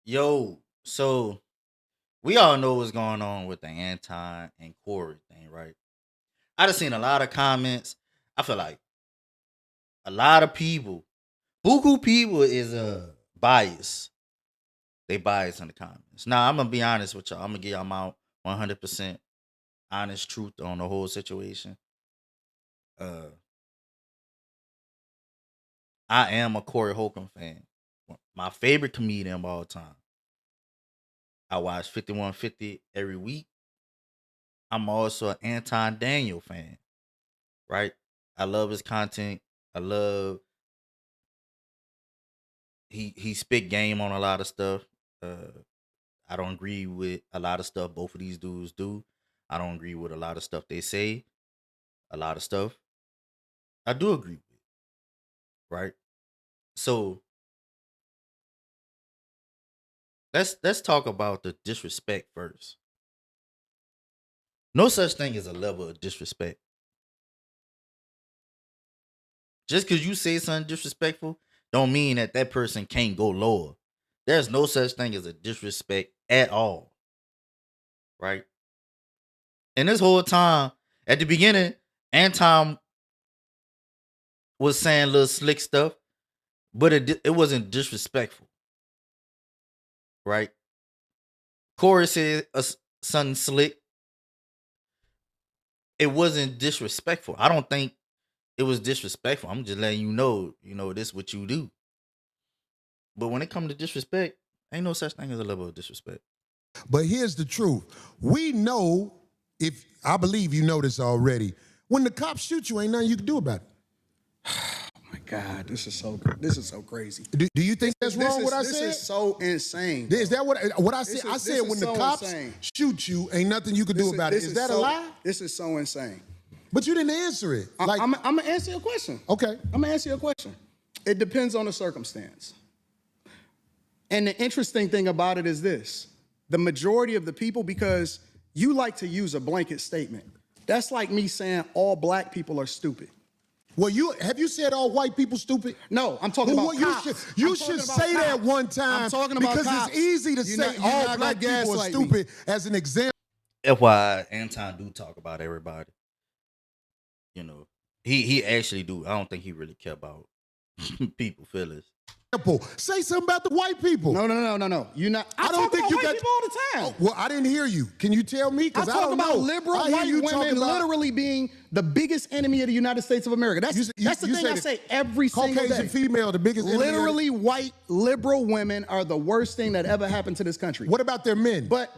Yo, so we all know what's going on with the Anton and Corey thing, right? I just seen a lot of comments. I feel like a lot of people, buku people is bias. They bias in the comments. Now I'm gonna be honest with y'all. I'm gonna give y'all my 100% honest truth on the whole situation. Uh, I am a Corey Holcomb fan. My favorite comedian of all time. I watch 5150 every week. I'm also an Anton Daniel fan, right? I love his content. I love he spit game on a lot of stuff. Uh, I don't agree with a lot of stuff both of these dudes do. I don't agree with a lot of stuff they say. A lot of stuff I do agree with, right? So let's talk about the disrespect first. No such thing as a level of disrespect. Just because you say something disrespectful, don't mean that that person can't go lower. There's no such thing as a disrespect at all, right? And this whole time, at the beginning, Anton was saying little slick stuff, but it wasn't disrespectful, right? Corey said something slick. It wasn't disrespectful. I don't think it was disrespectful. I'm just letting you know, this what you do. But when it comes to disrespect, ain't no such thing as a level of disrespect. But here's the truth. We know, if I believe you know this already, when the cops shoot you, ain't nothing you can do about it. My God, this is so crazy. Do you think that's wrong what I This said? is so insane. Is that what I said? This is- I this said is when the so cops insane. shoot you, ain't nothing you can do about it. Is that a so, lie? This is so insane. But you didn't answer it. I'm gonna answer your question. Okay. I'm gonna answer your question. It depends on the circumstance. And the interesting thing about it is this: the majority of the people, because you like to use a blanket statement. That's like me saying all black people are stupid. Well, have you said all white people stupid? No, I'm talking about cops. You should say that one time. I'm talking about because cops. it's easy to say you're all not black gonna people are gaslight me. stupid as an example. FYI, Anton do talk about everybody. You know, he actually do. I don't think he really care about people feelings. Say something about the white people. No. You're not. I don't talk think about you white got people all the time. Well, I didn't hear you. Can you tell me? I Because I talk don't about know. liberal I hear white you talk women about literally being the biggest enemy of the United States of America. That's the thing I say every single day. Caucasian female, the biggest enemy of the- Literally, white liberal women are the worst thing that ever happened to this country. What about their men? But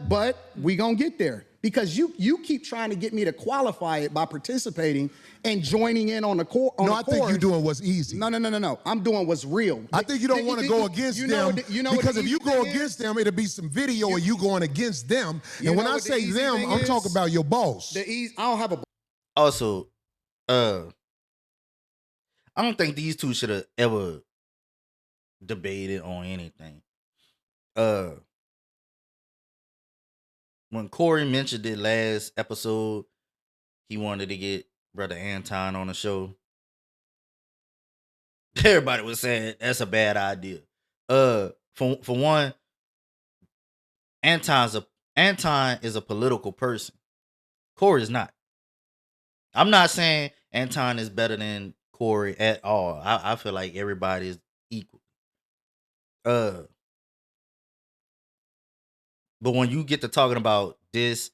we gonna get there because you keep trying to get me to qualify it by participating and joining in on the core. No, I think you're doing what's easy. No. I'm doing what's real. I think you don't want to go against them because if you go against them, it'll be some video of you going against them. And when I say them, I'm talking about your boss. I don't have a. Also, I don't think these two should have ever debated on anything. When Corey mentioned it last episode, he wanted to get Brother Anton on the show. Everybody was saying that's a bad idea. For one, Anton is a political person. Corey is not. I'm not saying Anton is better than Corey at all. I feel like everybody is equal. But when you get to talking about this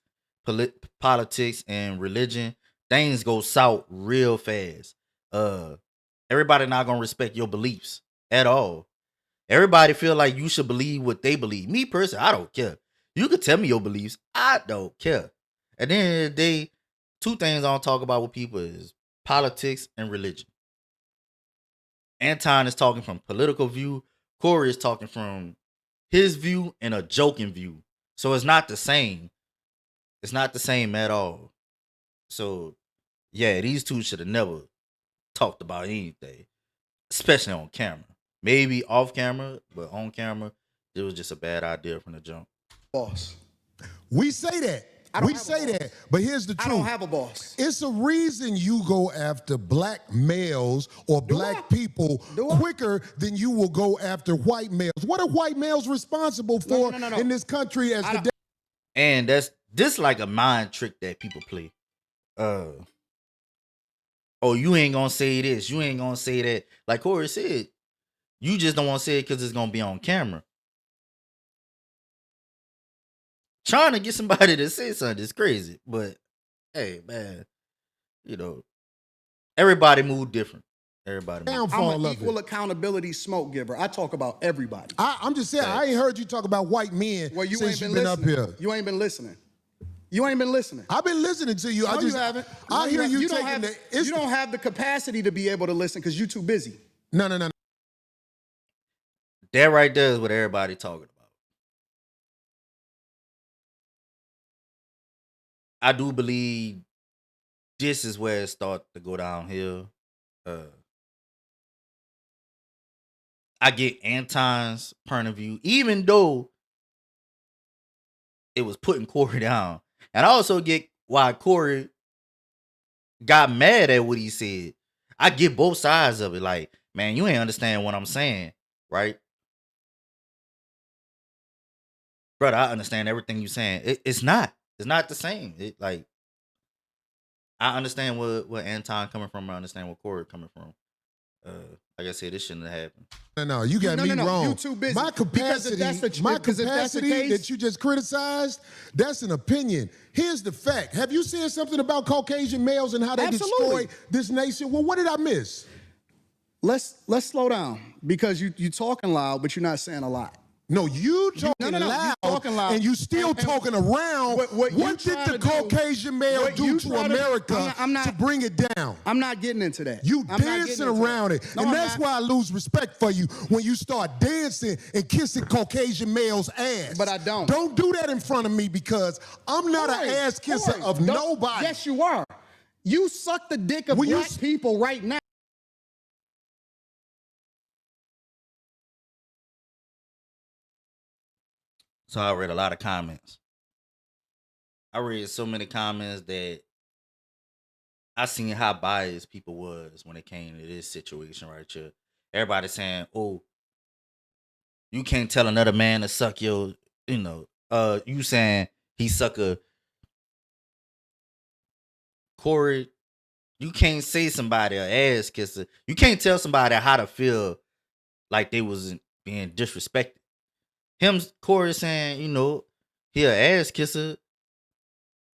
politics and religion, things go south real fast. Everybody not gonna respect your beliefs at all. Everybody feel like you should believe what they believe. Me personally, I don't care. You could tell me your beliefs. I don't care. At the end of the day, two things I don't talk about with people is politics and religion. Anton is talking from political view. Corey is talking from his view and a joking view. So it's not the same. It's not the same at all. So yeah, these two should have never talked about anything, especially on camera. Maybe off camera, but on camera, it was just a bad idea from the jump. Boss. We say that. We say that, but here's the truth. I don't have a boss. It's a reason you go after black males or black people quicker than you will go after white males. What are white males responsible for in this country as the And this like a mind trick that people play. Oh, you ain't gonna say this, you ain't gonna say that. Like Corey said, you just don't want to say it because it's gonna be on camera. Trying to get somebody to say something is crazy, but hey, man, you know, everybody move different. Everybody move. I'm an equal accountability smoke giver. I talk about everybody. I'm just saying, I ain't heard you talk about white men since you've been up here. You ain't been listening. You ain't been listening. I've been listening to you. No, you haven't. I hear you taking you don't have the capacity to be able to listen because you're too busy. No. That right there is what everybody talking about. I do believe this is where it starts to go downhill. I get Anton's point of view, even though it was putting Corey down. And I also get why Corey got mad at what he said. I get both sides of it. Like, man, you ain't understand what I'm saying, right? Brother, I understand everything you're saying. It's not the same. It like I understand what Anton coming from. I understand where Corey coming from. Like I said, this shouldn't have happened. No, you got me wrong. You too busy. My capacity that you just criticized, that's an opinion. Here's the fact. Have you said something about Caucasian males and how they destroy this nation? Well, what did I miss? Let's slow down because you talking loud, but you're not saying a lot. No, you talking loud, and you still talking around. What did the Caucasian male do to America to bring it down? I'm not getting into that. You dancing around it. And that's why I lose respect for you when you start dancing and kissing Caucasian males' ass. But I don't. Don't do that in front of me because I'm not an ass kisser of nobody. Yes, you are. You suck the dick of black people right now. So I read a lot of comments. I read so many comments that I seen how biased people was when it came to this situation right here. Everybody saying, "Oh, you can't tell another man to suck your," you saying he suck a Corey. You can't say somebody an ass kisser. You can't tell somebody how to feel like they wasn't being disrespected. Corey saying, he an ass kisser.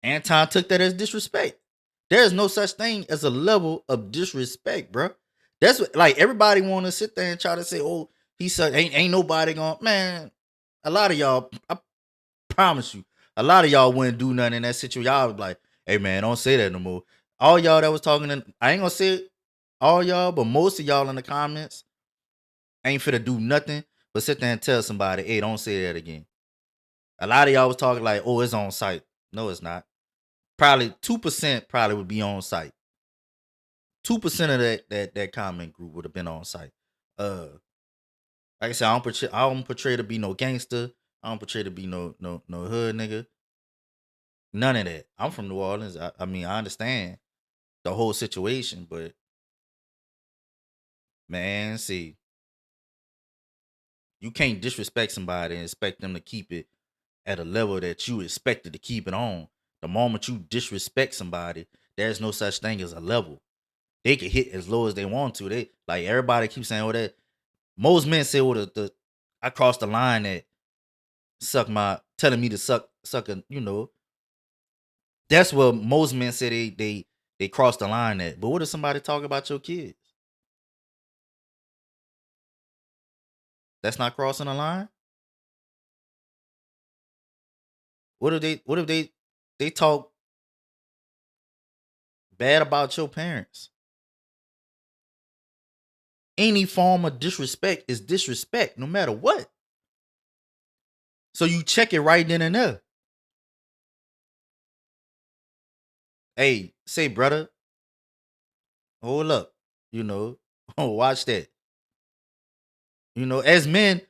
Anton took that as disrespect. There's no such thing as a level of disrespect, bro. That's what, like, everybody want to sit there and try to say, "Oh, he suck." Ain't nobody going, man. A lot of y'all, I promise you, a lot of y'all wouldn't do nothing in that situation. Y'all was like, "Hey, man, don't say that no more." All y'all that was talking, I ain't gonna say it, all y'all, but most of y'all in the comments ain't finna do nothing but sit there and tell somebody, "Hey, don't say that again." A lot of y'all was talking like, "Oh, it's on site." No, it's not. Probably 2% probably would be on site. 2% of that comment group would have been on site. Like I said, I don't portray to be no gangster. I don't portray to be no hood nigga. None of that. I'm from New Orleans. I mean, I understand the whole situation, but man, see, you can't disrespect somebody and expect them to keep it at a level that you expected to keep it on. The moment you disrespect somebody, there's no such thing as a level. They can hit as low as they want to. They like everybody keeps saying, "Oh, that." Most men say, "Oh, I crossed the line that telling me to suck a." That's what most men say they cross the line at. But what if somebody talk about your kids? That's not crossing the line. What if they talk bad about your parents? Any form of disrespect is disrespect, no matter what. So you check it right then and there. Hey, say, brother, hold up. Watch that. As men,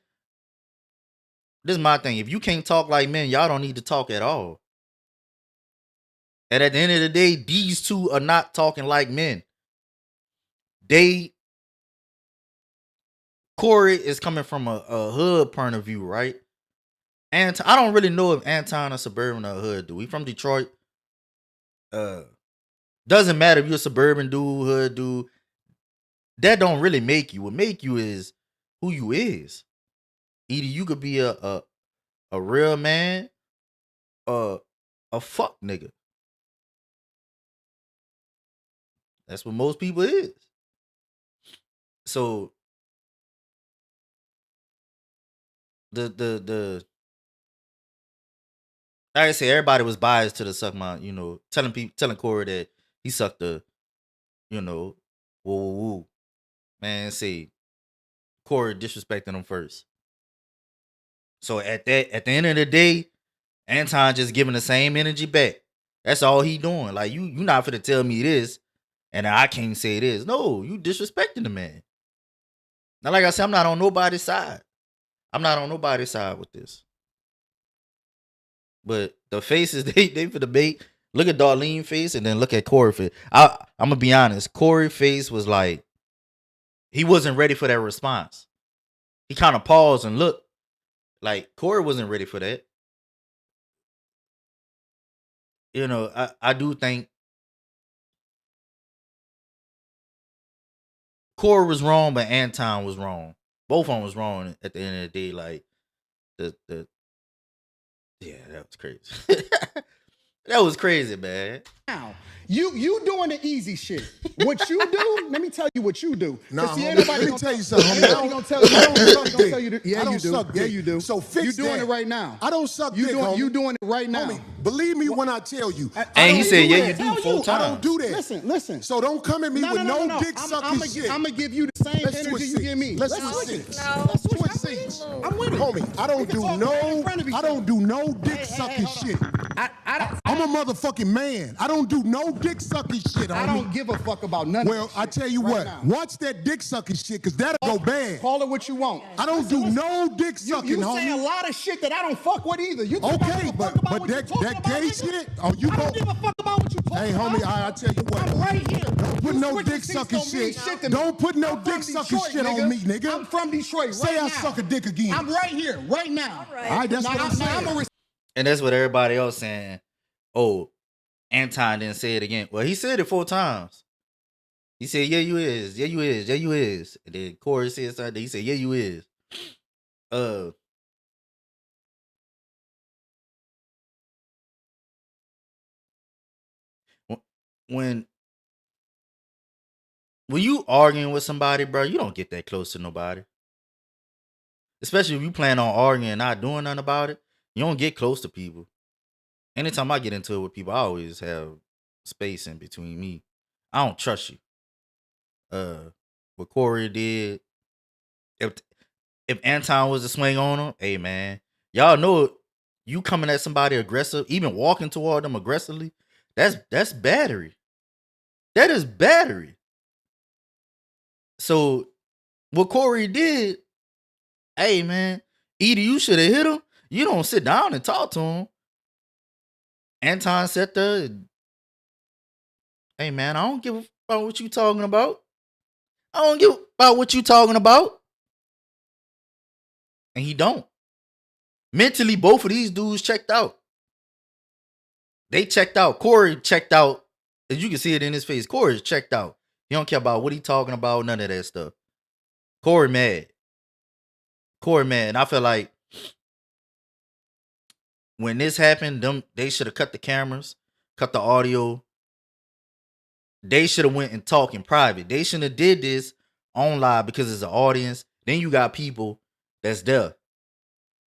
this is my thing. If you can't talk like men, y'all don't need to talk at all. And at the end of the day, these two are not talking like men. Corey is coming from a hood point of view, right? And I don't really know if Anton is suburban or hood dude. We from Detroit. Doesn't matter if you're a suburban dude, hood dude. That don't really make you. What make you is who you is. Either you could be a real man or a fuck nigga. That's what most people is. So the like I say, everybody was biased to the suck my, telling Corey that he sucked the, woo woo woo. Man, say Corey disrespecting him first. So at the end of the day, Anton just giving the same energy back. That's all he doing. Like you not finna tell me this, and I can't say it is. No, you disrespecting the man. Now, like I said, I'm not on nobody's side. I'm not on nobody's side with this. But the faces they for debate. Look at Darlene's face and then look at Corey's face. I'm gonna be honest. Corey's face was like he wasn't ready for that response. He kind of paused and looked. Like Corey wasn't ready for that. I do think Corey was wrong, but Anton was wrong. Both of them was wrong at the end of the day. Like yeah, that was crazy. That was crazy, man. Now, you doing the easy shit. What you do, let me tell you what you do. Nah, See, let me tell you something. Nobody gonna tell you. I don't suck dick. Yeah, you do. So fix you doing that. it right now. I don't suck dick, homie. You doing it right now. Homie, believe me when I tell you. And he said, yeah, you Tell do 4 you. times. I don't do that. Listen. So don't come at me with no dick sucking shit. I'm gonna give you the same Let's energy switch you give me. Let's switch seats. Let's switch Switch seats. seats. I'm with it. Homie, I don't do no dick sucking shit. I'm a motherfucking man. I don't do no dick sucking shit, homie. I don't give a fuck about none of Well, this I shit tell you right what. now. Watch that dick sucking shit, because that'll go bad. Call it what you want. I don't do no dick sucking, You homie. say a lot of shit that I don't fuck with either. You think I Okay, give a fuck but about what you that talking about, gay nigga? shit, oh, you I go. don't give a fuck about what you talking Hey, about. homie, I tell you what. I'm right here. Don't put You no switching dick seats sucking don't mean shit. shit to me. Don't put no I'm dick from sucking Detroit, shit on me, nigga. I'm from Detroit Say right I now. suck a dick again. I'm right here, right now. All right, that's what I'm saying. And that's what everybody else saying. Oh, Anton didn't say it again. Well, he said it 4 times. He said, yeah, you is. Yeah, you is. Yeah, you is. And then Corey said something. He said, yeah, you is. When you arguing with somebody, bro, you don't get that close to nobody. Especially if you plan on arguing and not doing nothing about it, you don't get close to people. Anytime I get into it with people, I always have space in between me. I don't trust you. What Corey did, if Anton was to swing on him, hey man, y'all know you coming at somebody aggressive, even walking toward them aggressively, that's battery. That is battery. So what Corey did, hey man, either you should have hit him, you don't sit down and talk to him. Anton sat there and, hey man, I don't give a fuck about what you talking about. I don't give a about what you talking about. And he don't. Mentally, both of these dudes checked out. They checked out. Corey checked out. As you can see it in his face. Corey's checked out. He don't care about what he talking about, none of that stuff. Corey mad. And I feel like when this happened, they should have cut the cameras, cut the audio. They should have went and talked in private. They shouldn't have did this on live because it's an audience. Then you got people that's there.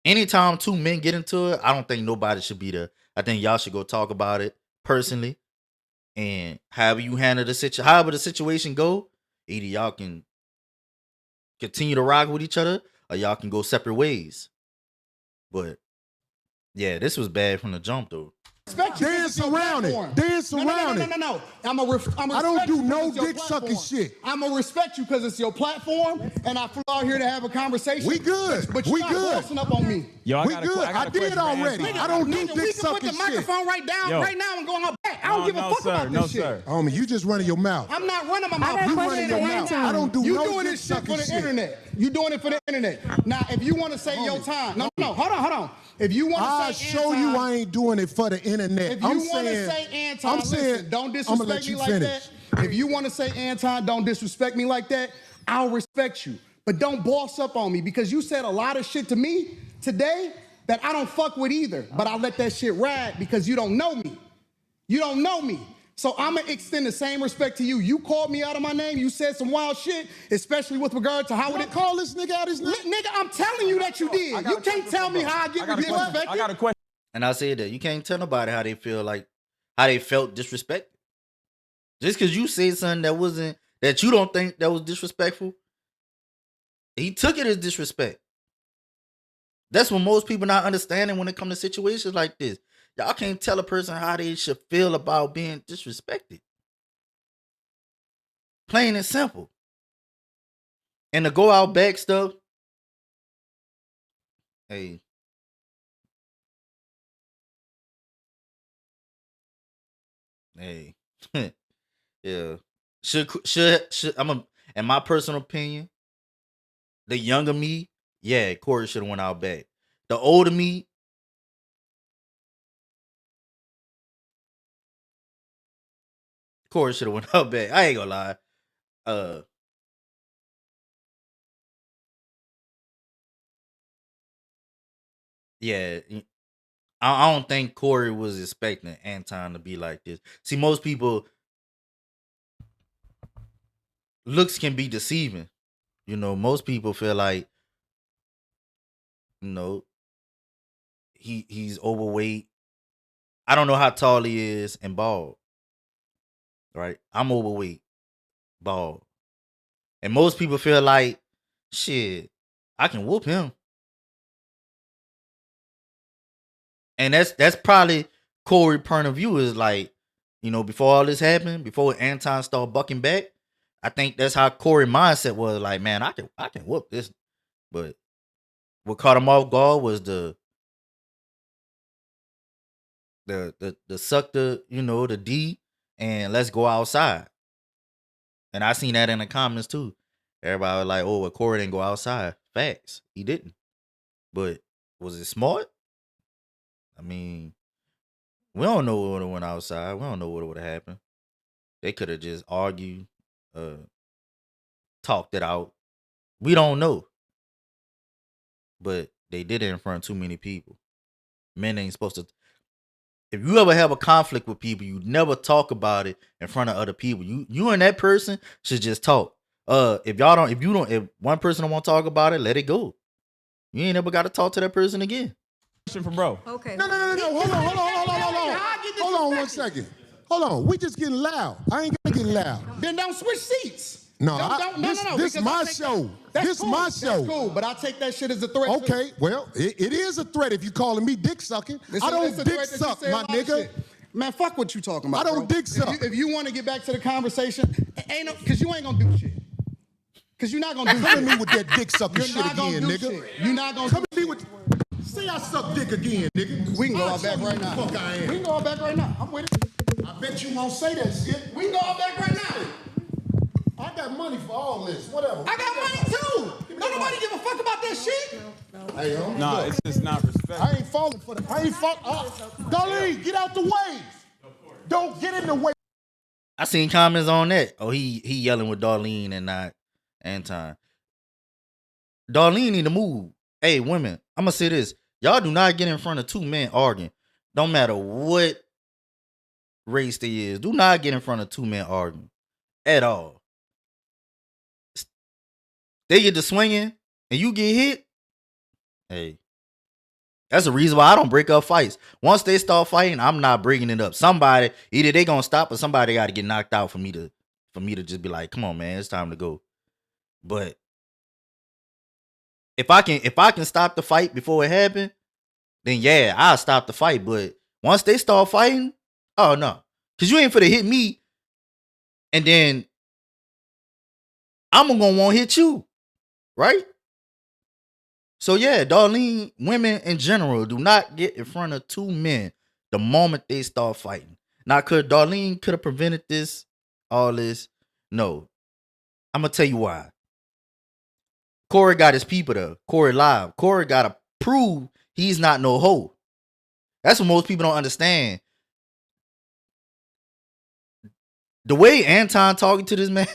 Anytime 2 men get into it, I don't think nobody should be there. I think y'all should go talk about it personally. And however you handle however the situation go, either y'all can continue to rock with each other or y'all can go separate ways. But yeah, this was bad from the jump though. Dance around it. No. I don't do no dick sucking shit. I'm gonna respect you because it's your platform, and I flew out here to have a conversation. We good. But you're not bossing up on me. We good. I did already. I don't do dick We can put sucking the shit. microphone right now and go on her back. that. I don't give a fuck about this shit. Homie, you just running your mouth. I'm not running my mouth. You You running your mouth. I don't do You no doing dick this shit for sucking the internet. You doing it for the internet. Now, if you want to say your time, no, hold on. If you want to I'll say show Anton, you I ain't doing it for the internet. if you want to say Anton, listen, don't disrespect me like that. If you want to say Anton, don't disrespect me like that. I'll respect you, but don't boss up on me because you said a lot of shit to me today that I don't fuck with either. But I let that shit ride because you don't know me. You don't know me. So I'm gonna extend the same respect to you. You called me out of my name. You said some wild shit, especially with regard to how would it call this nigga out his name? Nigga, I'm telling you that you did. You can't tell me how I get disrespected. I got a question. And I said that you can't tell nobody how they feel, like how they felt disrespected. Just because you said something that you don't think that was disrespectful, he took it as disrespect. That's what most people not understanding when it comes to situations like this. Y'all can't tell a person how they should feel about being disrespected. Plain and simple. And to go out back stuff, hey. Hey. Yeah. Should in my personal opinion, the younger me, yeah, Corey should have went out back. The older me, Corey should have went out back. I ain't gonna lie. Yeah, I don't think Corey was expecting Anton to be like this. See, most people looks can be deceiving. You know, most people feel like, you know, he's overweight. I don't know how tall he is and bald. Right? I'm overweight, bald. And most people feel like, shit, I can whoop him. And that's probably Corey's point of view is like, you know, before all this happened, before Anton started bucking back, I think that's how Corey's mindset was like, man, I can whoop this. But what caught him off guard was the suck the, you know, the D and let's go outside. And I seen that in the comments too. Everybody was like, oh, well, Corey didn't go outside. Facts. He didn't. But was it smart? I mean, we don't know what would have went outside. We don't know what would have happened. They could have just argued, talked it out. We don't know. But they did it in front of too many people. Men ain't supposed to. If you ever have a conflict with people, you never talk about it in front of other people. You and that person should just talk. If one person don't want to talk about it, let it go. You ain't never got to talk to that person again. Question for bro. Okay. No. Hold on 1 second. Hold on. We just getting loud. I ain't gonna get loud. Then don't switch seats. No, This is my show. This cool. my show. That's cool, but I take that shit as a threat. Okay, well, it is a threat if you calling me dick sucking. I don't dick suck, my nigga. Man, fuck what you talking about. I don't dick suck. If you want to get back to the conversation, because you ain't gonna do shit. Because you're not gonna do shit. Come at me with that dick sucking You're shit not gonna again, do nigga. shit. You're not gonna Come at me with. Say I suck dick again, nigga. We can go out back right now. Fuck I am. We can go out back right now. I'm with it. I bet you won't say that shit. We can go out back right now. I got money for all this. Whatever. I got money too. Don't nobody give a fuck about that shit. Hey, homie, No, look, it's just not respect. I ain't falling for that. I ain't falling. Darlene, get out the way. Don't get in the way. I seen comments on that. Oh, he yelling with Darlene and not Anton. Darlene need to move. Hey, women, I'm gonna say this. Y'all do not get in front of two men arguing. Don't matter what race they is. Do not get in front of two men arguing. At all. They get to swinging and you get hit. Hey. That's the reason why I don't break up fights. Once they start fighting, I'm not breaking it up. Somebody, either they gonna stop or somebody got to get knocked out for me to just be like, come on, man, it's time to go. But if I can stop the fight before it happened, then yeah, I'll stop the fight. But once they start fighting, oh no. Cause you ain't finna hit me and then I'm gonna want to hit you. Right? So yeah, Darlene, women in general do not get in front of two men the moment they start fighting. Now, could Darlene could have prevented all this? No. I'm gonna tell you why. Corey got his people there. Corey live. Corey gotta prove he's not no hoe. That's what most people don't understand. The way Anton talking to this man,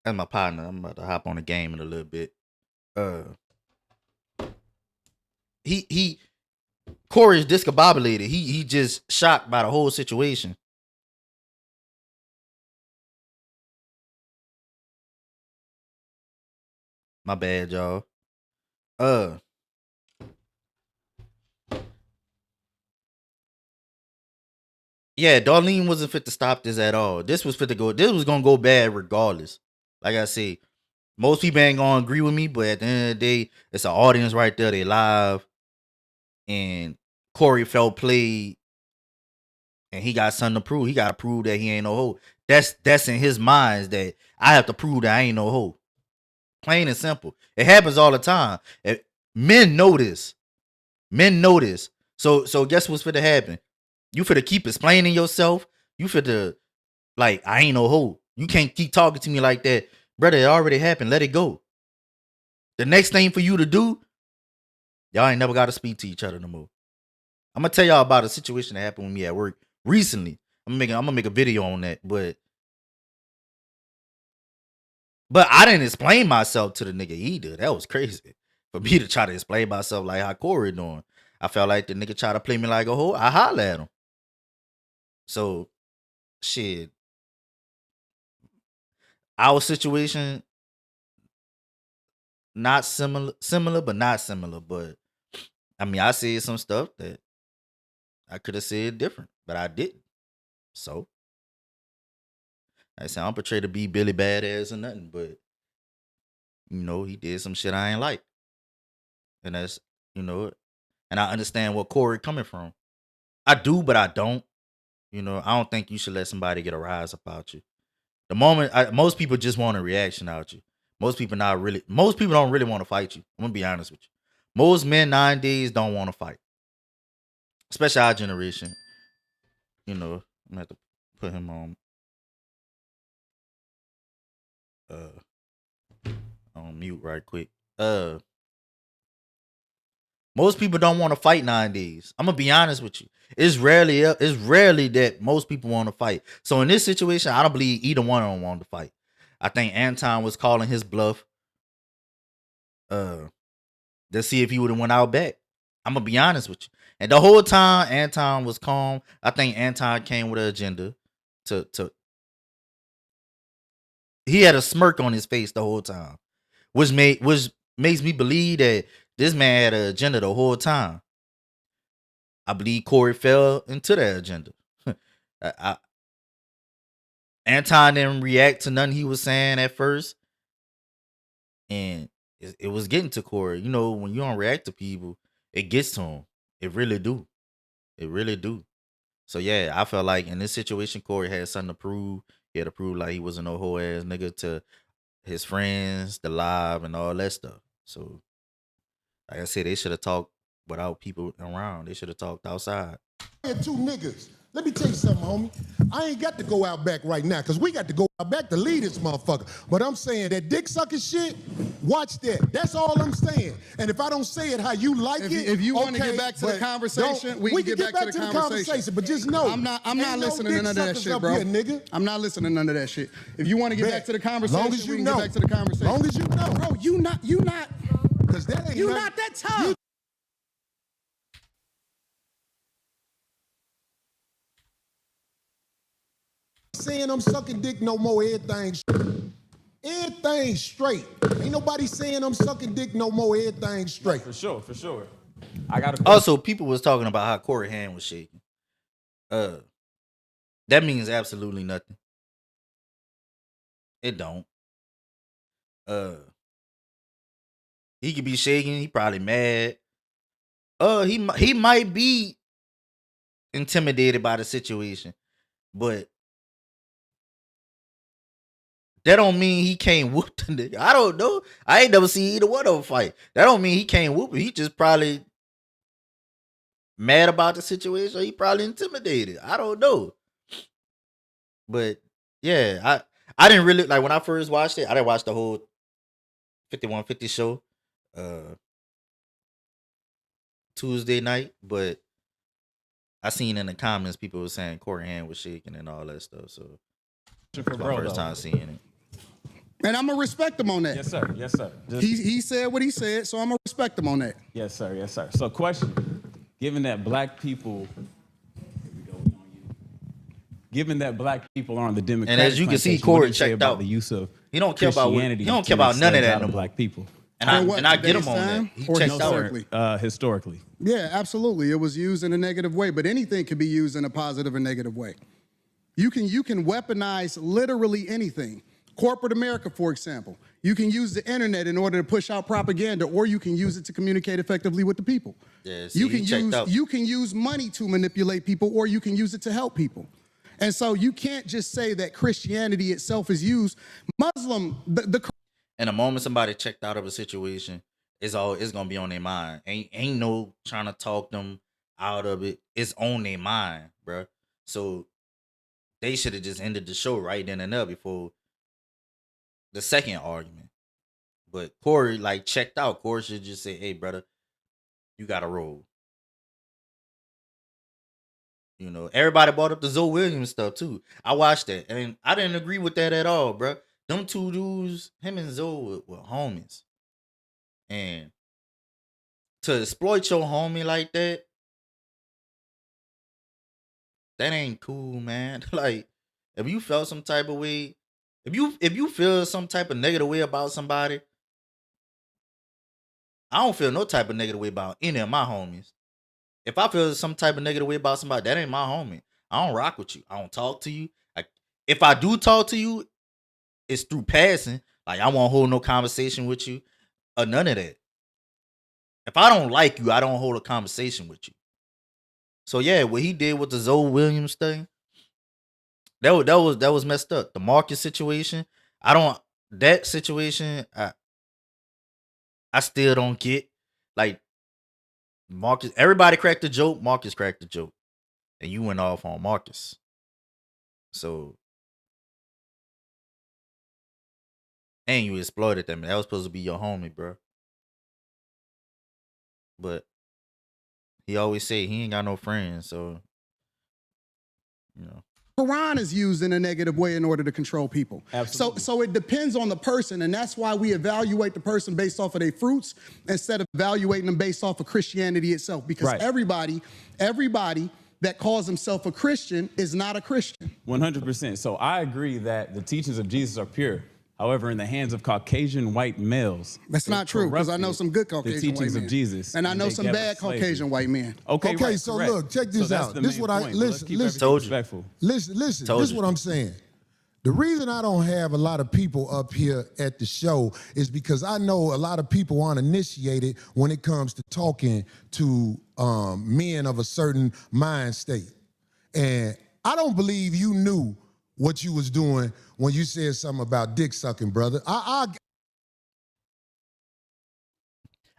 that's my partner. I'm about to hop on the game in a little bit. He Corey's discombobulated. He just shocked by the whole situation. My bad, y'all. Yeah, Darlene wasn't fit to stop this at all. This was fit to go. This was gonna go bad regardless. Like I say, most people ain't gonna agree with me, but at the end of the day, it's an audience right there. They live, and Corey felt played, and he got something to prove. He got to prove that he ain't no hoe. That's in his mind, that I have to prove that I ain't no hoe. Plain and simple. It happens all the time. Men know this. Men know this. So guess what's finna happen? You finna keep explaining yourself. You finna, like, I ain't no hoe. You can't keep talking to me like that. Brother, it already happened. Let it go. The next thing for you to do, y'all ain't never got to speak to each other no more. I'm gonna tell y'all about a situation that happened with me at work recently. I'm gonna make a video on that, but I didn't explain myself to the nigga either. That was crazy for me to try to explain myself like how Corey doing. I felt like the nigga tried to play me like a hoe. I holler at him. So, shit. Our situation, not similar, but not similar. But I mean, I said some stuff that I could have said different, but I didn't. So I said, I'm portrayed to be Billy Badass or nothing, but he did some shit I ain't like. And that's, and I understand where Corey coming from. I do, but I don't. I don't think you should let somebody get a rise about you. The moment most people just want a reaction out you. Most people don't really want to fight you. I'm gonna be honest with you. Most men nowadays don't want to fight. Especially our generation. I'm gonna have to put him on mute right quick. Most people don't want to fight nowadays. I'm gonna be honest with you. It's rarely that most people want to fight. So in this situation, I don't believe either one of them wanted to fight. I think Anton was calling his bluff. To see if he would have went out back. I'm gonna be honest with you. And the whole time Anton was calm. I think Anton came with an agenda to he had a smirk on his face the whole time. Which makes me believe that this man had an agenda the whole time. I believe Corey fell into that agenda. Anton didn't react to nothing he was saying at first. And it was getting to Corey. When you don't react to people, it gets to him. It really do. It really do. So yeah, I felt like in this situation, Corey had something to prove. He had to prove like he wasn't no whole ass nigga to his friends, the live, and all that stuff. So, like I said, they should have talked without people around. They should have talked outside. Two niggas. Let me tell you something, homie. I ain't got to go out back right now, because we got to go out back to lead this motherfucker. But I'm saying that dick sucking shit, watch that. That's all I'm saying. And if I don't say it how you like it, if you want to okay, get back to the conversation, we can get back to the conversation. But just know, I'm not listening to none of that shit, bro. Here, nigga. I'm not listening to none of that shit. If you want to get back to the conversation, long as you we can know. get back to the conversation. Long as you know. Bro, you not, because that ain't not that tough. Saying I'm sucking dick no more. Everything straight. Ain't nobody saying I'm sucking dick no more. Everything straight. For sure. I got a Also, people was talking about how Corey hand was shaking. That means absolutely nothing. It don't. He could be shaking. He probably mad. He might be intimidated by the situation, but that don't mean he can't whoop the nigga. I don't know. I ain't never seen either one of them fight. That don't mean he can't whoop him. He just probably mad about the situation, or he probably intimidated. I don't know. But yeah, I didn't really like when I first watched it. I didn't watch the whole 5150 show Tuesday night, but I seen in the comments people were saying Corey hand was shaking and all that stuff. So For it's my bro, first though. time seeing it. And I'm gonna respect him on that. Yes, sir. Yes, sir. He said what he said, so I'm gonna respect him on that. Yes, sir. Yes, sir. So, question: given that black people, given that black people are on the Democratic, And as you can see, plantation, what Corey do you say checked about out. the use of He don't care about Christianity he don't to care about none of enslaved that out no more. black people. In what, And I get him today's on that. time He or checked out. historically? Historically. Yeah, absolutely. It was used in a negative way, but anything can be used in a positive or negative way. You can weaponize literally anything. Corporate America, for example. You can use the internet in order to push out propaganda, or you can use it to communicate effectively with the people. Yeah, see, he checked out. You can use money to manipulate people, or you can use it to help people. And so you can't just say that Christianity itself is used. Muslim, And the moment somebody checked out of a situation, it's gonna be on their mind. Ain't no trying to talk them out of it. It's on their mind, bruh. So they should have just ended the show right then and there before the second argument. But Corey like checked out. Corey should just say, "Hey, brother, you got to roll." You know, everybody brought up the Zoe Williams stuff too. I watched that, and I didn't agree with that at all, bruh. Them two dudes, him and Zoe, were homies, and to exploit your homie like that ain't cool, man. Like, if you felt some type of way, if you feel some type of negative way about somebody, I don't feel no type of negative way about any of my homies. If I feel some type of negative way about somebody, that ain't my homie. I don't rock with you. I don't talk to you. Like, if I do talk to you, it's through passing. Like, I won't hold no conversation with you or none of that. If I don't like you, I don't hold a conversation with you. So yeah, what he did with the Zoe Williams thing, that was messed up. The Marcus situation, that situation, I still don't get. Like, Marcus, everybody cracked the joke. Marcus cracked the joke, and you went off on Marcus. So, and you exploited them. That was supposed to be your homie, bro. But he always say he ain't got no friends, so you know. Quran is used in a negative way in order to control people. Absolutely. So it depends on the person, and that's why we evaluate the person based off of their fruits instead of evaluating them based off of Christianity itself. Because Right. everybody that calls himself a Christian is not a Christian. 100%. So I agree that the teachings of Jesus are pure. However, in the hands of Caucasian white males, That's not true, because I know some good Caucasian the teachings white men. of Jesus, And I know they some kept bad slavery. Caucasian white men. Okay, Okay, right, so correct. look, check this So that's out. the This main what I- point, but let's listen, keep listen. everything Told you. respectful. Listen, Told this is you. what I'm saying. The reason I don't have a lot of people up here at the show is because I know a lot of people aren't initiated when it comes to talking to men of a certain mind state. And I don't believe you knew what you was doing when you said something about dick sucking, brother. I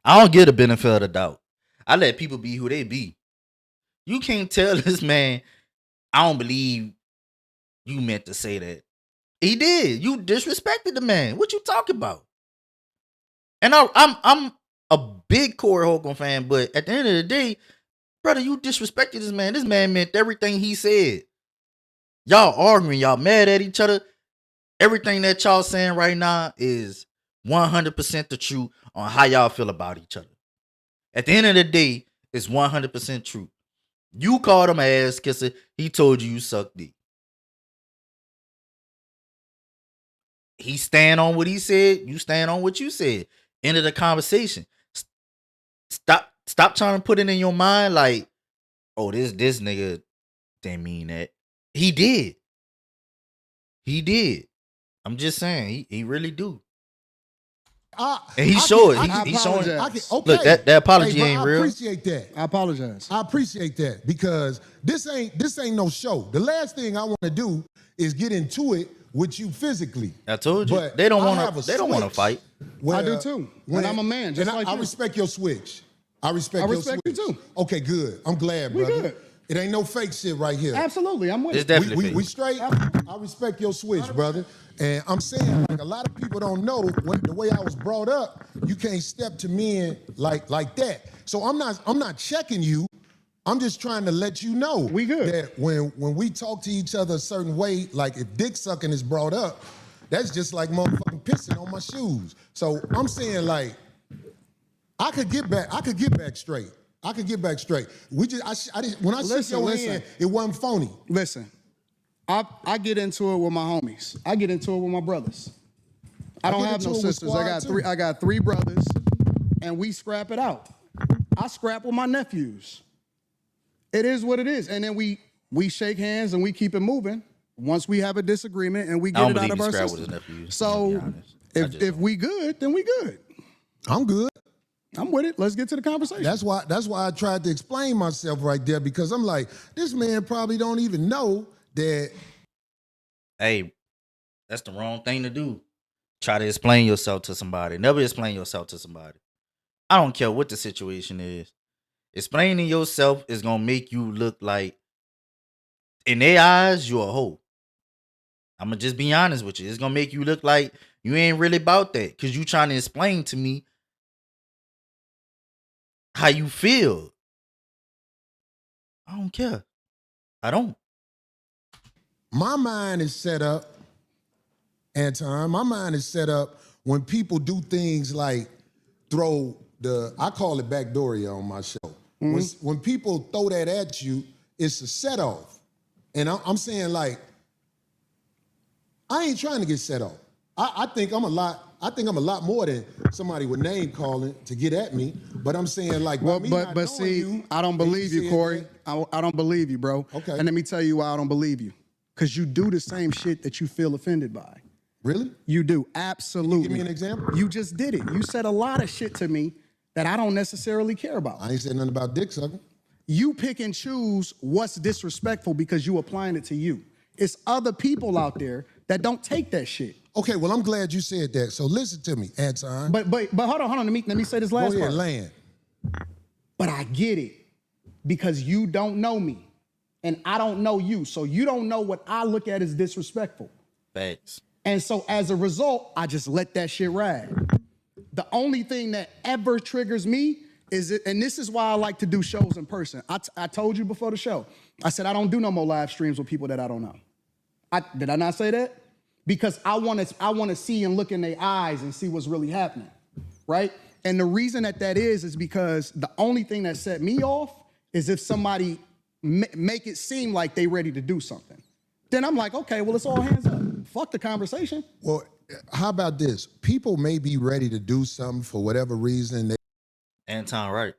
don't give the benefit of the doubt. I let people be who they be. You can't tell this man, I don't believe you meant to say that. He did. You disrespected the man. What you talking about? And I'm a big Corey Holcomb fan, but at the end of the day, brother, you disrespected this man. This man meant everything he said. Y'all arguing, y'all mad at each other. Everything that y'all saying right now is 100% the truth on how y'all feel about each other. At the end of the day, it's 100% true. You called him an ass kisser. He told you suck dick. He stand on what he said. You stand on what you said. End of the conversation. Stop trying to put it in your mind like, oh, this nigga didn't mean that. He did. He did. I'm just saying, he really do. And he showed it. He's showing. apologize. Okay. Look, that apology but ain't I real. appreciate that. I apologize. I appreciate that because this ain't no show. The last thing I want to do is get into it with you physically. I told you. But They don't I want have to. a They don't want to switch fight. I do too. And I'm a man, just and like I you. respect your switch. I respect I your respect you switch. too. Okay, good. I'm glad, We brother. good. It ain't no fake shit right here. Absolutely, I'm with It's it. definitely We fake. straight. I respect your switch, brother. And I'm saying, like, a lot of people don't know the way I was brought up. You can't step to men like that. So I'm not checking you. I'm just trying to let you know We good. that when we talk to each other a certain way, like if dick sucking is brought up, that's just like motherfucking pissing on my shoes. So I'm saying, like, I could get back straight. I could get back straight. We just when I shook your hand, it wasn't phony. Listen, I get into it with my homies. I get into it with my brothers. I don't get have into no it with sisters. squad, I got three brothers, and we scrap it out. I scrap with my nephews. It is what it is, and then we shake hands and we keep it moving. Once we have a disagreement and we I get don't it out believe of he our scrapped with system. his nephews. So I'm gonna be honest. I just if don't. we good, then we good. I'm good. I'm with it. Let's get to the conversation. That's why I tried to explain myself right there, because I'm like, this man probably don't even know that. Hey, that's the wrong thing to do. Try to explain yourself to somebody. Never explain yourself to somebody. I don't care what the situation is. Explaining yourself is gonna make you look like, in their eyes, you're a hoe. I'm gonna just be honest with you. It's gonna make you look like you ain't really about that, because you trying to explain to me how you feel. I don't care. I don't. My mind is set up, Anton. My mind is set up when people do things like I call it backdooria on my show. When people throw that at you, it's a set off. And I'm saying, like, I ain't trying to get set off. I think I'm a lot more than somebody with name calling to get at me. But I'm saying, like, but see, I don't believe you, Corey. I don't believe you, bro. Okay. And let me tell you why I don't believe you. Because you do the same shit that you feel offended by. Really? You do, absolutely. Give me an example. You just did it. You said a lot of shit to me that I don't necessarily care about. I ain't said nothing about dick sucking. You pick and choose what's disrespectful because you applying it to you. It's other people out there that don't take that shit. Okay, well, I'm glad you said that. So listen to me, Anton. But hold on. Let me say this last Go ahead, part. land. But I get it because you don't know me and I don't know you. So you don't know what I look at as disrespectful. Facts. And so as a result, I just let that shit ride. The only thing that ever triggers me is it, and this is why I like to do shows in person. I told you before the show, I said I don't do no more live streams with people that I don't know. Did I not say that? Because I want to see and look in their eyes and see what's really happening, right? And the reason that is because the only thing that set me off is if somebody make it seem like they ready to do something. Then I'm like, okay, well, it's all hands up. Fuck the conversation. Well, how about this? People may be ready to do something for whatever reason. Anton right.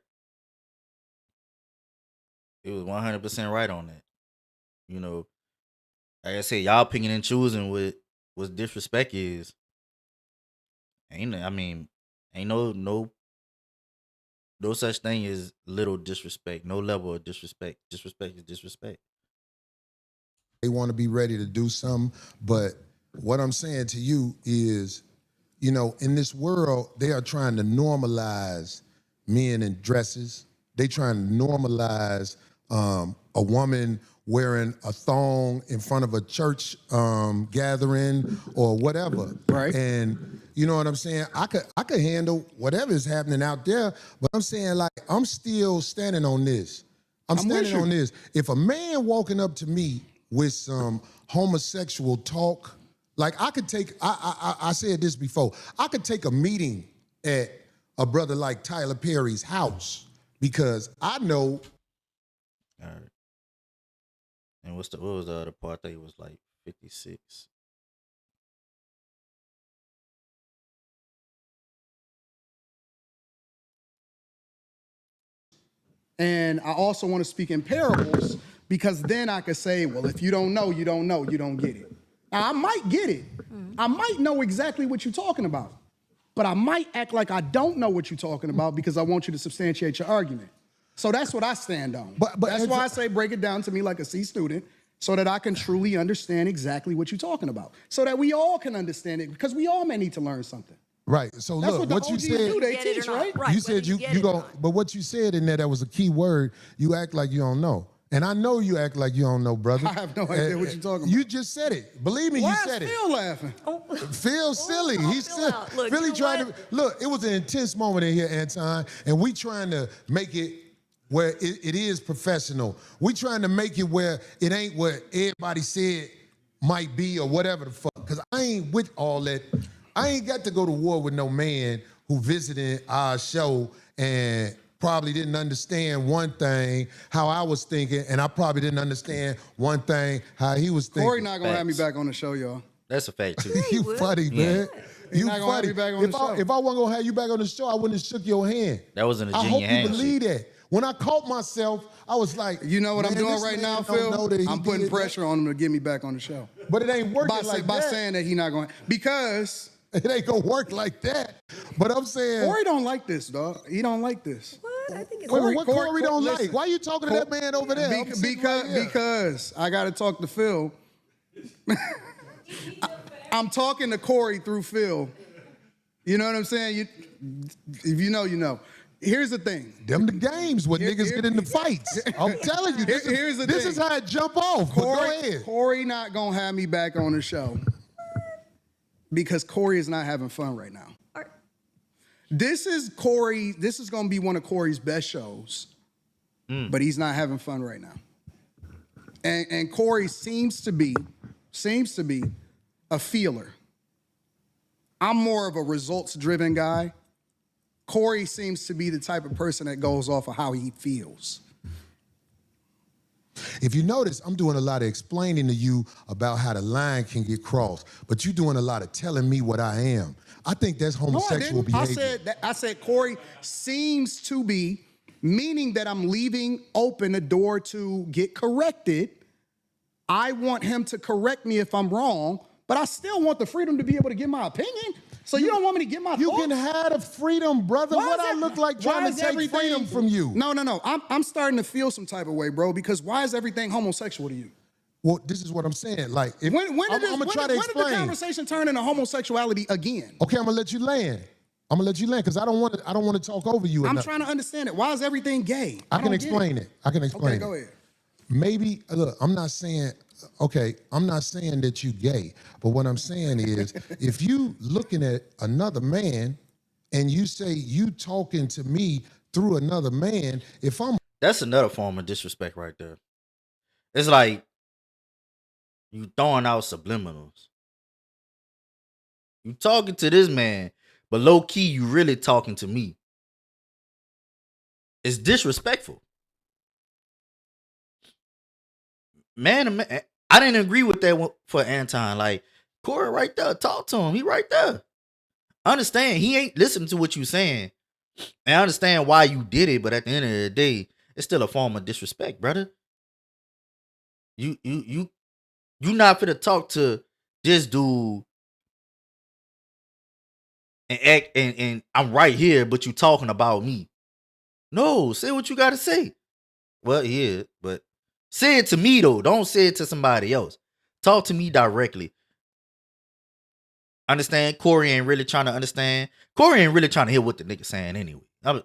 It was 100% right on that. You know, like I said, y'all picking and choosing what disrespect is. Ain't no such thing as little disrespect. No level of disrespect. Disrespect is disrespect. They want to be ready to do something. But what I'm saying to you is, you know, in this world, they are trying to normalize men in dresses. They trying to normalize a woman wearing a thong in front of a church gathering or whatever. Right. And you know what I'm saying? I could handle whatever is happening out there, but I'm saying, like, I'm still standing on this. I'm standing on this. If a man walking up to me with some homosexual talk, like, I could take, I said this before, I could take a meeting at a brother like Tyler Perry's house because I know. All right. And what was the other part? I think it was like 56. And I also want to speak in parables because then I could say, well, if you don't know, you don't know, you don't get it. Now, I might get it. I might know exactly what you're talking about. But I might act like I don't know what you're talking about because I want you to substantiate your argument. So that's what I stand on. But that's why I say break it down to me like a C student so that I can truly understand exactly what you're talking about. So that we all can understand it because we all may need to learn something. Right. So That's look, what what the you OGs said. do. They Get it teach, or not. right? Right. You said whether you get it or go, not. but what you said in there, that was a key word. You act like you don't know. And I know you act like you don't know, brother. I have no idea what you're talking You about. just said it. Believe me, Why you is said it. Phil laughing? Phil silly. oh, He's Phil silly. out. Look, Philly you know trying what? to look. It was an intense moment in here, Anton, and we trying to make it where it is professional. We trying to make it where it ain't what everybody said might be or whatever the fuck. Cause I ain't with all that. I ain't got to go to war with no man who visited our show and probably didn't understand one thing how I was thinking, and I probably didn't understand one thing how he was thinking. Corey not gonna have me Facts. back on the show, y'all. That's a fact too. You would. funny, man. He You not gonna have funny. me back on if the I show. if I wasn't gonna have you back on the show, I wouldn't have shook your hand. That wasn't a I hope genuine you handshake. believe that. When I caught myself, I was like, You know what I'm man, doing this right man now, don't know Phil? that he I'm putting did that. pressure on him to get me back on the show. But it ain't working By like that. saying that he not going because It ain't gonna work like that. But I'm saying, Corey don't like this, dog. He don't like this. What? I think it's wait, Corey- what Corey don't listen. like? Why you talking to that man over there? I'm sitting right here. Because I got to talk to Phil. I'm talking to Corey through Phil. You know what I'm saying? If you know, you know. Here's the thing. Them the games where niggas here- get into fights. I'm telling you, Here's the this thing. is how it jump off. But go Corey, ahead. Corey not gonna have me back on the show because Corey is not having fun right now. Are- This is Corey. This is gonna be one of Corey's best shows, but he's not having fun right now. And Corey seems to be a feeler. I'm more of a results-driven guy. Corey seems to be the type of person that goes off of how he feels. If you notice, I'm doing a lot of explaining to you about how the line can get crossed, but you're doing a lot of telling me what I am. I think that's No, I homosexual didn't. behavior. I said Corey seems to be, meaning that I'm leaving open a door to get corrected. I want him to correct me if I'm wrong, but I still want the freedom to be able to give my opinion. So you don't want me to get my You thoughts? can have the freedom, brother. Why What is I that- look like why trying is to take everything- freedom from you? No. I'm starting to feel some type of way, bro, because why is everything homosexual to you? Well, this is what I'm saying. Like, if, When I'm did gonna try to the explain. conversation turn into homosexuality again? Okay, I'm gonna let you land. I'm gonna let you land because I don't want to talk over you. I'm enough. trying to understand it. Why is everything gay? I can don't get explain it. I can explain Okay, go it. ahead. Maybe look, I'm not saying that you gay, but what I'm saying is if you looking at another man and you say you talking to me through another man, if I'm That's another form of disrespect right there. It's like you throwing out subliminals. You talking to this man, but low key you really talking to me. It's disrespectful. Man, I didn't agree with that for Anton. Like, Corey right there, talk to him. He right there. Understand, he ain't listening to what you saying. And I understand why you did it, but at the end of the day, it's still a form of disrespect, brother. You not finna talk to this dude and act and I'm right here, but you talking about me. No, say what you gotta say. Well, yeah, but say it to me though. Don't say it to somebody else. Talk to me directly. Understand? Corey ain't really trying to understand. Corey ain't really trying to hear what the nigga saying anyway. Like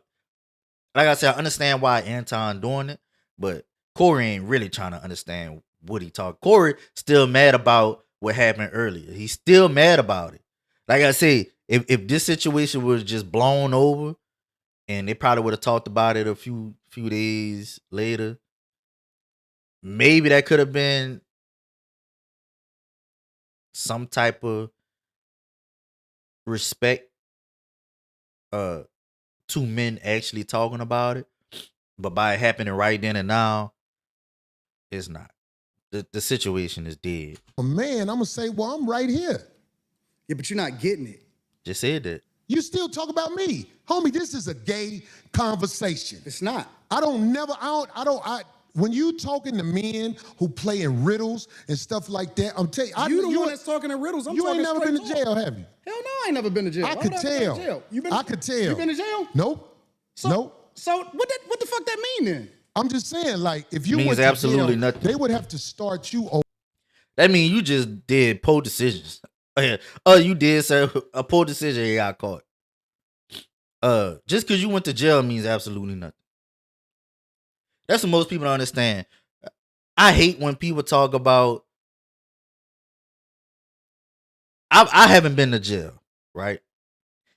I said, I understand why Anton doing it, but Corey ain't really trying to understand what he talk. Corey still mad about what happened earlier. He's still mad about it. Like I say, if this situation was just blown over and they probably would have talked about it a few days later, maybe that could have been some type of respect two men actually talking about it. But by it happening right then and now, it's not. The situation is dead. a man, I'm gonna say, well, I'm right here. Yeah, but you're not getting it. Just said that. You still talk about me, homie. This is a gay conversation. It's not. When you talking to men who play in riddles and stuff like that, I'm telling you, You the one that's talking in riddles. I'm you talking ain't never been to straight talk. jail, have you? Hell no, I ain't never been to jail. I Why could would I go to tell. jail? I could tell. You been to jail? Nope. Nope. So what the fuck that mean then? I'm just saying, like, if you Means went to absolutely jail, nothing. they would have to start you over. That means you just did poor decisions. Oh yeah. Oh, you did, sir. A poor decision. You got caught. Just because you went to jail means absolutely nothing. That's what most people don't understand. I hate when people talk about. I haven't been to jail, right?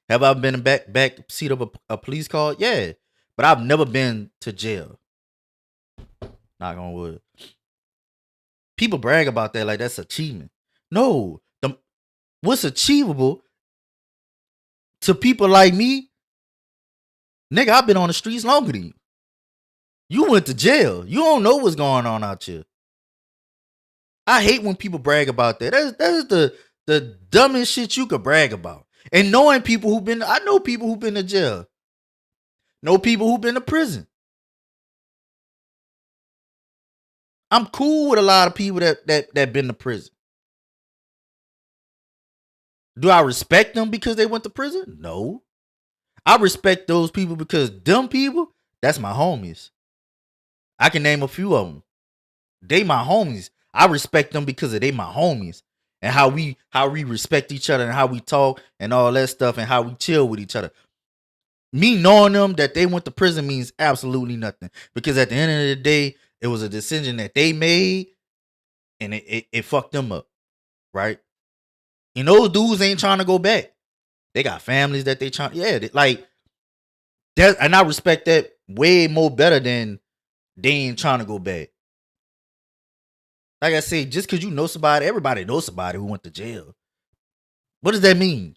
Have I been in back seat of a police car? Yeah, but I've never been to jail. Knock on wood. People brag about that like that's achievement. No, what's achievable to people like me, nigga? I've been on the streets longer than you. You went to jail. You don't know what's going on out here. I hate when people brag about that. That is the dumbest shit you could brag about. And knowing people I know people who've been to jail. Know people who've been to prison. I'm cool with a lot of people that been to prison. Do I respect them because they went to prison? No. I respect those people because them people, that's my homies. I can name a few of them. They my homies. I respect them because they my homies. And how we respect each other and how we talk and all that stuff and how we chill with each other. Me knowing them that they went to prison means absolutely nothing. Because at the end of the day, it was a decision that they made and it fucked them up. Right? And those dudes ain't trying to go back. They got families that they trying. Yeah, like that, and I respect that way more better than they ain't trying to go back. Like I said, just because you know somebody, everybody knows somebody who went to jail. What does that mean?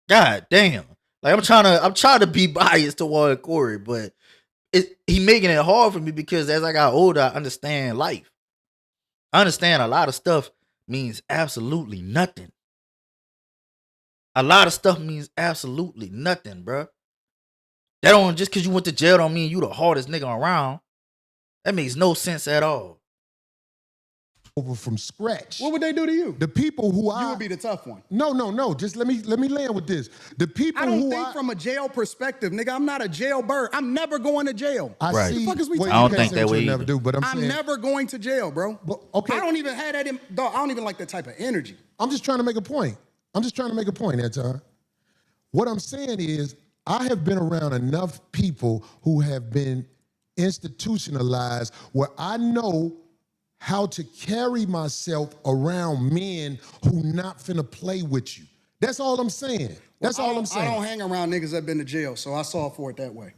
God damn! Like I'm trying to be biased toward Corey, but he making it hard for me because as I got older, I understand life. I understand a lot of stuff means absolutely nothing. A lot of stuff means absolutely nothing, bro. That don't just because you went to jail don't mean you the hardest nigga around. That makes no sense at all. Over from scratch. What would they do to you? The people who You would be the tough one. No. Just let me land with this. The people I don't who think from a jail perspective, nigga. I'm not a jailbird. I'm never going to jail. I Right. see. The fuck is we well, talking I don't you think can't that say way you'll never either. do, but I'm I'm saying never going to jail, bro. Well, okay. I don't even have that in, dog. I don't even like that type of energy. I'm just trying to make a point. Anton. What I'm saying is, I have been around enough people who have been institutionalized where I know how to carry myself around men who not finna play with you. That's all I'm saying. That's all I'm saying. I don't hang around niggas that been to jail, so I saw for it that way.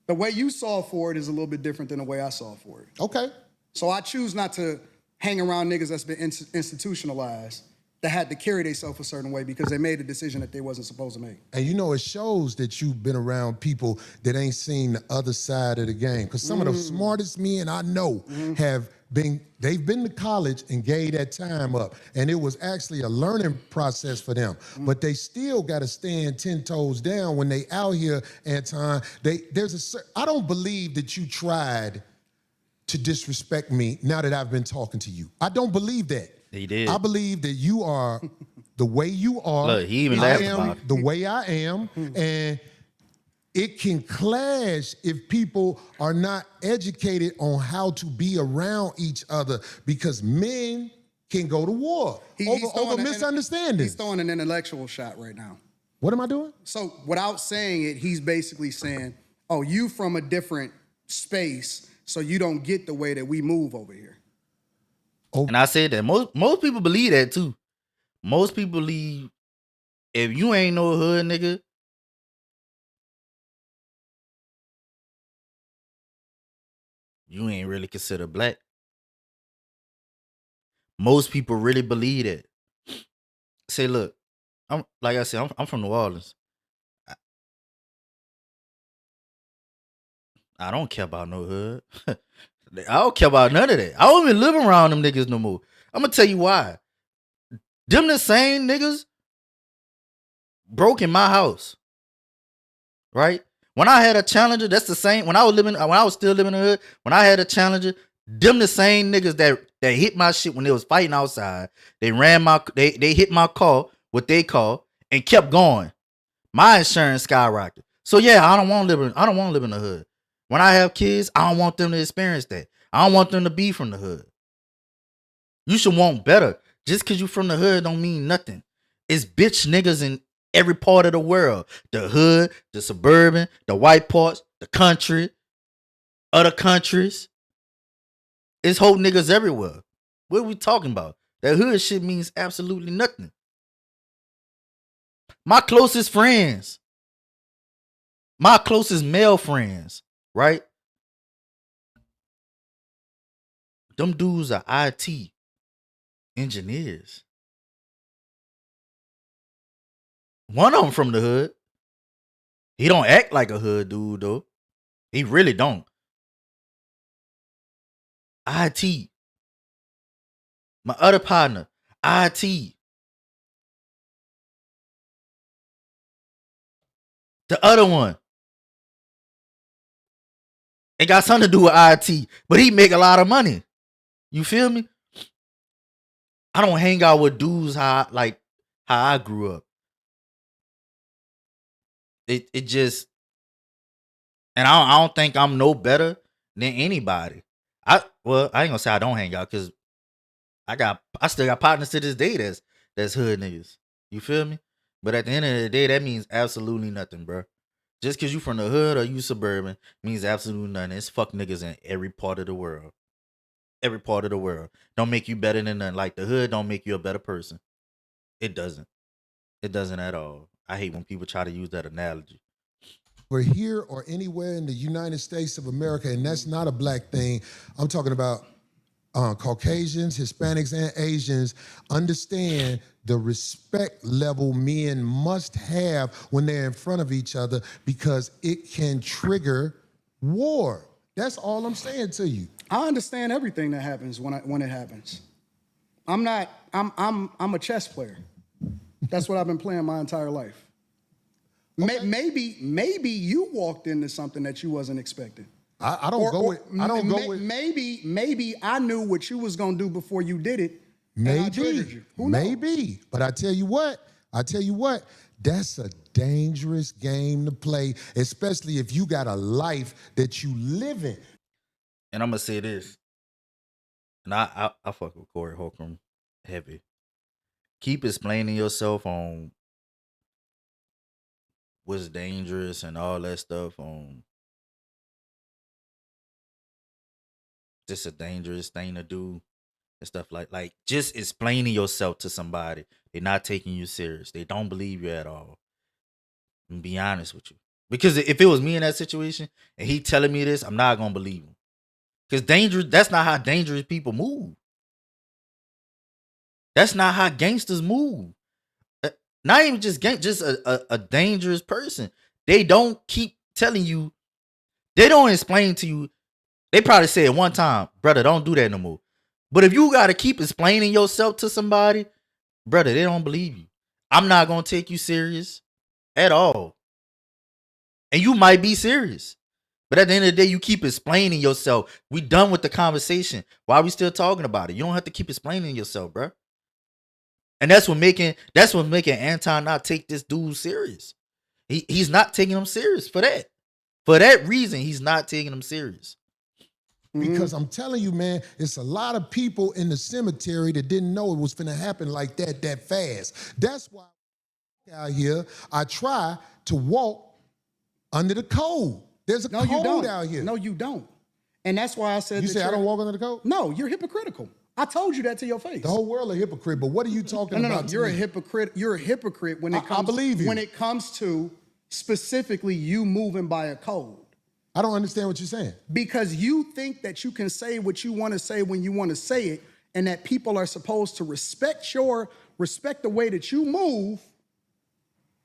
The way you saw for it is a little bit different than the way I saw for it. Okay. So I choose not to hang around niggas that's been institutionalized that had to carry themselves a certain way because they made a decision that they wasn't supposed to make. And you know, it shows that you've been around people that ain't seen the other side of the game. Because some of the smartest men I know they've been to college and gave that time up. And it was actually a learning process for them. But they still got to stand 10 toes down when they out here, Anton. I don't believe that you tried to disrespect me now that I've been talking to you. I don't believe that. He did. I believe that you are the way you are. Look, he even I laughed am about it. the way I am. And it can clash if people are not educated on how to be around each other because men can go to war over misunderstandings. He's throwing an intellectual shot right now. What am I doing? So without saying it, he's basically saying, oh, you from a different space, so you don't get the way that we move over here. And I said that most people believe that too. Most people believe if you ain't no hood nigga, you ain't really considered black. Most people really believe that. Say, look, I'm like I said, I'm from New Orleans. I don't care about no hood. I don't care about none of that. I don't even live around them niggas no more. I'm gonna tell you why. Them the same niggas broke in my house. Right? When I had a Challenger, that's the same. When I was still living in the hood, when I had a Challenger, them the same niggas that hit my shit when they was fighting outside. They hit my car, what they call, and kept going. My insurance skyrocketed. So yeah, I don't want to live in the hood. When I have kids, I don't want them to experience that. I don't want them to be from the hood. You should want better. Just because you from the hood don't mean nothing. It's bitch niggas in every part of the world. The hood, the suburban, the white parts, the country, other countries. It's whole niggas everywhere. What are we talking about? That hood shit means absolutely nothing. My closest friends, my closest male friends, right? Them dudes are IT engineers. One of them from the hood. He don't act like a hood dude though. He really don't. IT. My other partner, IT. The other one, it got something to do with IT, but he make a lot of money. You feel me? I don't hang out with dudes how I grew up. It just, and I don't think I'm no better than anybody. I ain't gonna say I don't hang out because I still got partners to this day that's hood niggas. You feel me? But at the end of the day, that means absolutely nothing, bro. Just because you from the hood or you suburban means absolutely nothing. It's fuck niggas in every part of the world. Every part of the world. Don't make you better than nothing. Like the hood don't make you a better person. It doesn't. It doesn't at all. I hate when people try to use that analogy. We're here or anywhere in the United States of America, and that's not a black thing. I'm talking about Caucasians, Hispanics, and Asians understand the respect level men must have when they're in front of each other because it can trigger war. That's all I'm saying to you. I understand everything that happens when it happens. I'm a chess player. That's what I've been playing my entire life. Okay. Maybe you walked into something that you wasn't expecting. I don't go with. Maybe I knew what you was gonna do before you did it. Maybe. Maybe. But I tell you what. That's a dangerous game to play, especially if you got a life that you live in. And I'm gonna say this. And I fuck with Corey Holcomb heavy. Keep explaining yourself on what's dangerous and all that stuff on just a dangerous thing to do and stuff like just explaining yourself to somebody. They're not taking you serious. They don't believe you at all. And be honest with you. Because if it was me in that situation and he telling me this, I'm not gonna believe him. Because that's not how dangerous people move. That's not how gangsters move. Not even just just a dangerous person. They don't keep telling you. They don't explain to you. They probably say it one time, brother, don't do that no more. But if you got to keep explaining yourself to somebody, brother, they don't believe you. I'm not going to take you serious at all. And you might be serious. But at the end of the day, you keep explaining yourself. We done with the conversation. Why are we still talking about it? You don't have to keep explaining yourself, bro. And that's what making Anton not take this dude serious. He's not taking him serious for that. For that reason, he's not taking him serious. Because I'm telling you, man, it's a lot of people in the cemetery that didn't know it was finna happen like that fast. That's why out here, I try to walk under the code. There's a code out here. No, you don't. And that's why I said you say I don't walk under the code? No, you're hypocritical. I told you that to your face. The whole world a hypocrite, but what are you talking about? No, you're a hypocrite. You're a hypocrite when it comes I believe you. When it comes to specifically you moving by a code. I don't understand what you're saying. Because you think that you can say what you want to say when you want to say it, and that people are supposed to respect the way that you move,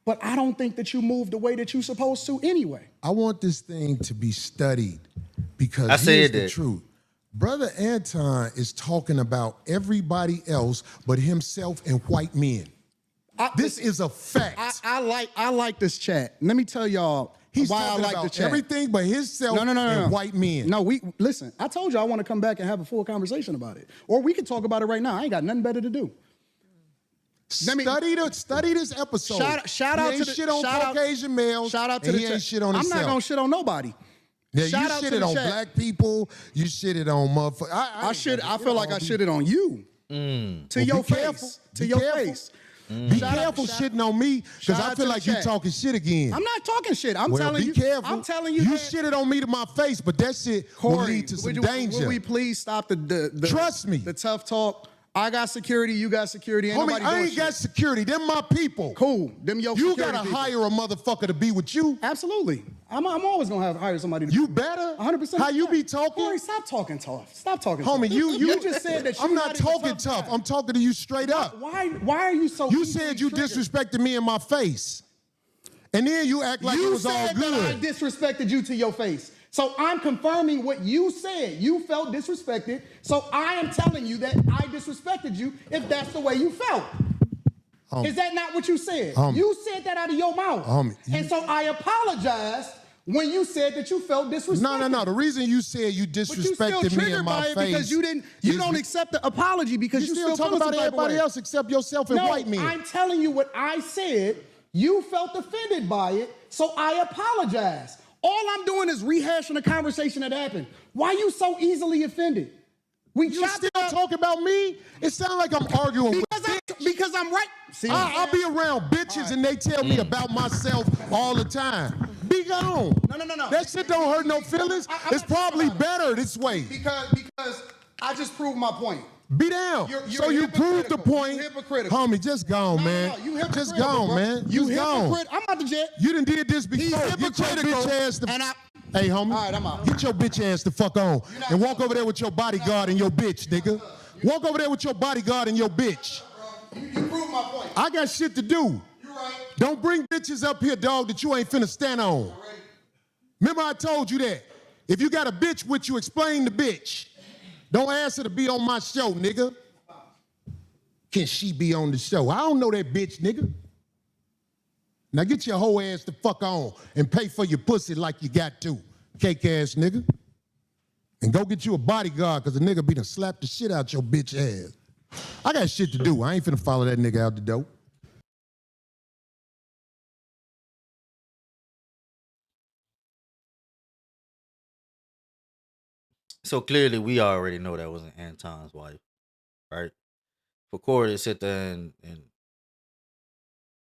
but I don't think that you move the way that you're supposed to anyway. I want this thing to be studied because here's the truth. Brother Anton is talking about everybody else but himself and white men. This is a fact. I like this chat. Let me tell y'all why I like the chat. Everything but himself and white men. No, listen. I told you I want to come back and have a full conversation about it, or we can talk about it right now. I ain't got nothing better to do. Study this episode. Shout out to the shit on Caucasian males. Shout out to the chat. Shit on I'm himself. not gonna shit on nobody. Yeah, you shitted on black people. You shitted on motherfuckers. I feel like I shitted on you. To your face. careful. To Be your careful. face. Be Shout out- careful shout- shitting on me because shout I out feel to like the you chat. talking shit again. I'm not talking shit. I'm well, telling be you. careful. I'm telling you. You that, shitted on me to my face, but that shit will Corey, lead to some would danger. Will we please stop the Trust me. The tough talk. I got security. You got security. Ain't Homie, nobody I doing ain't shit. got security. Them my people. Cool. Them your You security gotta people. hire a motherfucker to be with you. Absolutely. I'm always gonna hire somebody. You better. 100%. How you be talking? Corey, stop talking tough. Stop talking Homie, tough. you just said that you're I'm not even a talking tough. guy. I'm talking to you straight up. Why are you so You easily said you triggered? disrespected me in my face. And then you act like it You was all said that I good. disrespected you to your face. So I'm confirming what you said. You felt disrespected. So I am telling you that I disrespected you if that's the way you felt. Is that not what you said? You said that out of your mouth. And so I apologized when you said that you felt disrespected. No. The reason you said you But you still disrespected me in triggered my by it face because you don't accept the apology because you you still talk feeling about some type of everybody way. else except yourself and No, white men. I'm telling you what I said. You felt offended by it, so I apologize. All I'm doing is rehashing a conversation that happened. Why you so easily offended? We You chopped still it up talk about me? It sounds like I'm arguing with because I'm right. See, I'll be around bitches and they tell me about myself all the time. Be gone. No. That shit don't hurt no feelings. I'm It's not probably talking about better this way. because I just proved my point. Be down. You're So you proved the hypocritical. point. You hypocritical. Homie, just gone, man. No, you Just hypocritical, gone, bro. man. You Just gone. hypocrite. I'm out the jet. You done did this He's before. Get your hypocritical, bitch ass the and I- Hey, homie. All right, I'm out. Get your bitch ass the fuck on. not And walk over there with your bodyguard and your bitch, nigga. Walk over there with your bodyguard and your bitch. You proved my point. I got shit to do. You're right. Don't bring bitches up here, dog, that you ain't finna stand on. Remember I told you that. If you got a bitch with you, explain the bitch. Don't ask her to be on my show, nigga. Can she be on the show? I don't know that bitch, nigga. Now get your whole ass the fuck on and pay for your pussy like you got to, cake ass nigga. And go get you a bodyguard, cause the nigga be done slap the shit out your bitch ass. I got shit to do. I ain't finna follow that nigga out the door. So clearly, we already know that wasn't Anton's wife, right? For Corey to sit there and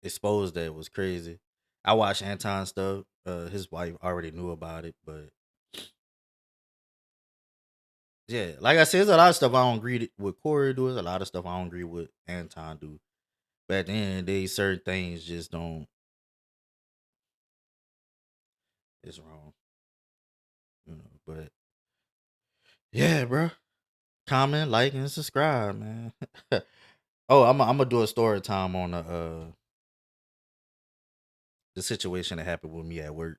expose that was crazy. I watched Anton stuff. His wife already knew about it, but yeah, like I said, there's a lot of stuff I don't agree with Corey do. There's a lot of stuff I don't agree with Anton do. But at the end of the day, certain things just don't. It's wrong, But yeah, bro. Comment, like, and subscribe, man. Oh, I'm gonna do a story time on the situation that happened with me at work.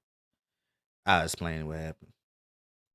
I'll explain what happened.